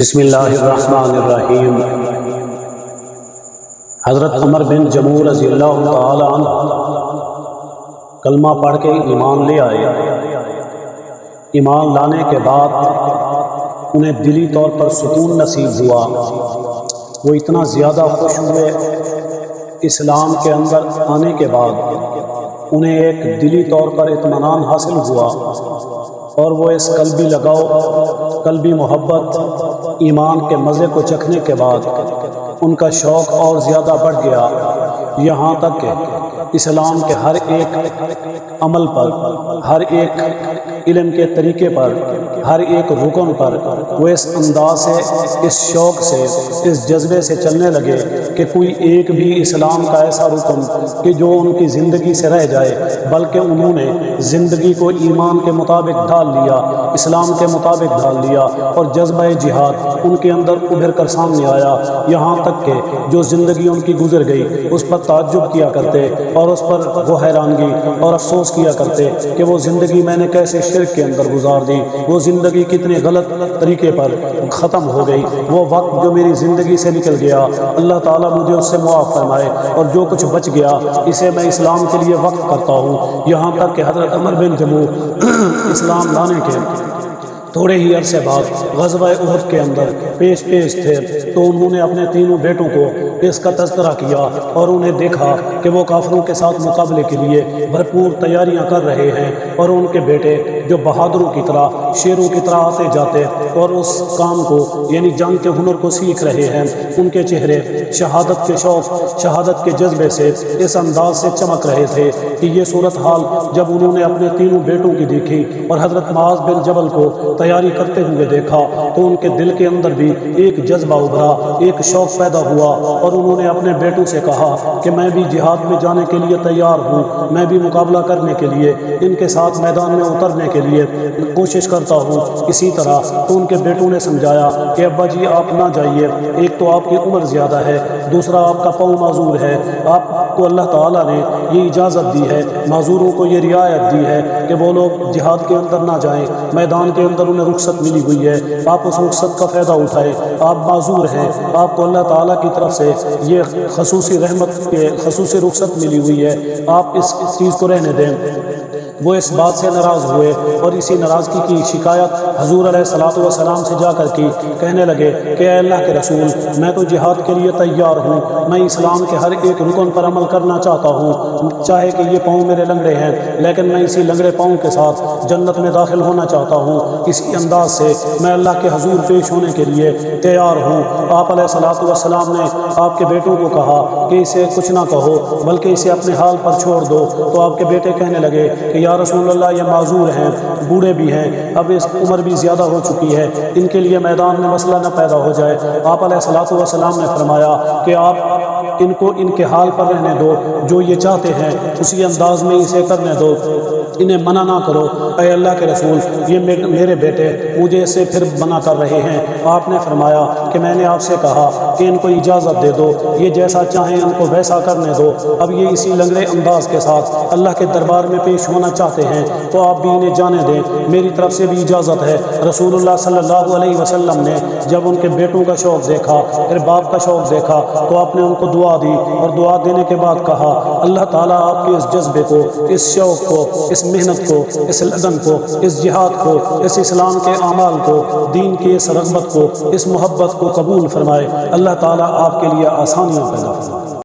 بسم اللہ الرحمن الرحیم۔ حضرت عمر بن جموح رضی اللہ تعالی عنہ کلمہ پڑھ کے ایمان لے آئے۔ ایمان لانے کے بعد انہیں دلی طور پر سکون نصیب ہوا۔ وہ اتنا زیادہ خوش ہوئے اسلام کے اندر آنے کے بعد انہیں ایک دلی طور پر اطمینان حاصل ہوا، اور وہ اس قلبی لگاؤ، قلبی محبت، ایمان کے مزے کو چکھنے کے بعد ان کا شوق اور زیادہ بڑھ گیا، یہاں تک کہ اسلام کے ہر ایک عمل پر، ہر ایک علم کے طریقے پر، ہر ایک رکن پر وہ اس انداز سے، اس شوق سے، اس جذبے سے چلنے لگے کہ کوئی ایک بھی اسلام کا ایسا رکن کہ جو ان کی زندگی سے رہ جائے، بلکہ انہوں نے زندگی کو ایمان کے مطابق ڈھال لیا، اسلام کے مطابق ڈھال لیا، اور جذبہ جہاد ان کے اندر ابھر کر سامنے آیا، یہاں تک کہ جو زندگی ان کی گزر گئی اس پر تعجب کیا کرتے اور اس پر وہ حیرانگی اور افسوس کیا کرتے کہ وہ زندگی میں نے کیسے شرک کے اندر گزار دی، وہ زندگی کتنے غلط طریقے پر ختم ہو گئی، وہ وقت جو میری زندگی سے نکل گیا اللہ تعالیٰ مجھے اس سے معاف فرمائے، اور جو کچھ بچ گیا اسے میں اسلام کے لیے وقف کرتا ہوں۔ یہاں تک کہ حضرت عمر بن جموح اسلام لانے کے تھوڑے ہی عرصے بعد غزوہ احد کے اندر پیش تھے، تو انہوں نے اپنے تینوں بیٹوں کو اس کا تذکرہ کیا اور انہیں دیکھا کہ وہ کافروں کے ساتھ مقابلے کے لیے بھرپور تیاریاں کر رہے ہیں، اور ان کے بیٹے جو بہادروں کی طرح، شیروں کی طرح آتے جاتے اور اس کام کو، یعنی جنگ کے ہنر کو سیکھ رہے ہیں، ان کے چہرے شہادت کے شوق، شہادت کے جذبے سے اس انداز سے چمک رہے تھے کہ یہ صورتحال جب انہوں نے اپنے تینوں بیٹوں کی دیکھی اور حضرت معاذ بن جبل کو تیاری کرتے ہوئے دیکھا تو ان کے دل کے اندر بھی ایک جذبہ ابھرا، ایک شوق پیدا ہوا، اور انہوں نے اپنے بیٹوں سے کہا کہ میں بھی جہاد میں جانے کے لیے تیار ہوں، میں بھی مقابلہ کرنے کے لیے، ان کے ساتھ میدان میں اترنے کے لیے کوشش کرتا ہوں۔ اسی طرح تو ان کے بیٹوں نے سمجھایا کہ ابا جی آپ نہ جائیے، ایک تو آپ کی عمر زیادہ ہے، دوسرا آپ کا پاؤں معذور ہے، آپ کو اللہ تعالیٰ نے یہ اجازت دی ہے، معذوروں کو یہ رعایت دی ہے کہ وہ لوگ جہاد کے اندر نہ جائیں، میدان کے اندر انہیں رخصت ملی ہوئی ہے، آپ اس رخصت کا فائدہ اٹھائے، آپ معذور ہیں، آپ کو اللہ تعالیٰ کی طرف سے یہ خصوصی رحمت کے خصوصی رخصت ملی ہوئی ہے، آپ اس چیز کو رہنے دیں۔ وہ اس بات سے ناراض ہوئے اور اسی ناراضگی کی شکایت حضور علیہ الصلوۃ والسلام سے جا کر کی، کہنے لگے کہ اے اللہ کے رسول، میں تو جہاد کے لیے تیار ہوں، میں اسلام کے ہر ایک رکن پر عمل کرنا چاہتا ہوں، چاہے کہ یہ پاؤں میرے لنگڑے ہیں لیکن میں اسی لنگڑے پاؤں کے ساتھ جنت میں داخل ہونا چاہتا ہوں، اسی انداز سے میں اللہ کے حضور پیش ہونے کے لیے تیار ہوں۔ آپ علیہ الصلوۃ والسلام نے آپ کے بیٹوں کو کہا کہ اسے کچھ نہ کہو بلکہ اسے اپنے حال پر چھوڑ دو، تو آپ کے بیٹے کہنے لگے کہ یا رسول اللہ یہ معذور ہیں، بوڑھے بھی ہیں، اب اس عمر بھی زیادہ ہو چکی ہے، ان کے لیے میدان میں مسئلہ نہ پیدا ہو جائے۔ آپ علیہ الصلوۃ والسلام نے فرمایا کہ آپ ان کو ان کے حال پر رہنے دو، جو یہ چاہتے ہیں اسی انداز میں اسے کرنے دو، انہیں منع نہ کرو۔ اے اللہ کے رسول، یہ میرے بیٹے مجھے اس سے پھر منع کر رہے ہیں۔ آپ نے فرمایا کہ میں نے آپ سے کہا کہ ان کو اجازت دے دو، یہ جیسا چاہیں ان کو ویسا کرنے دو، اب یہ اسی لنگڑے انداز کے ساتھ اللہ کے دربار میں پیش ہونا چاہتے ہیں تو آپ بھی انہیں جانے دیں، میری طرف سے بھی اجازت ہے۔ رسول اللہ صلی اللہ علیہ وسلم نے جب ان کے بیٹوں کا شوق دیکھا، پھر باپ کا شوق دیکھا، تو آپ نے ان کو دعا دی، اور دعا دینے کے بعد کہا اللہ تعالیٰ آپ کے اس جذبے کو، اس شوق کو، اس محنت کو، اس لگن کو، اس جہاد کو، اس اسلام کے اعمال کو، دین کی اس رغبت کو، اس محبت کو قبول فرمائے، اللہ تعالیٰ آپ کے لیے آسانیاں پیدا فرمائے۔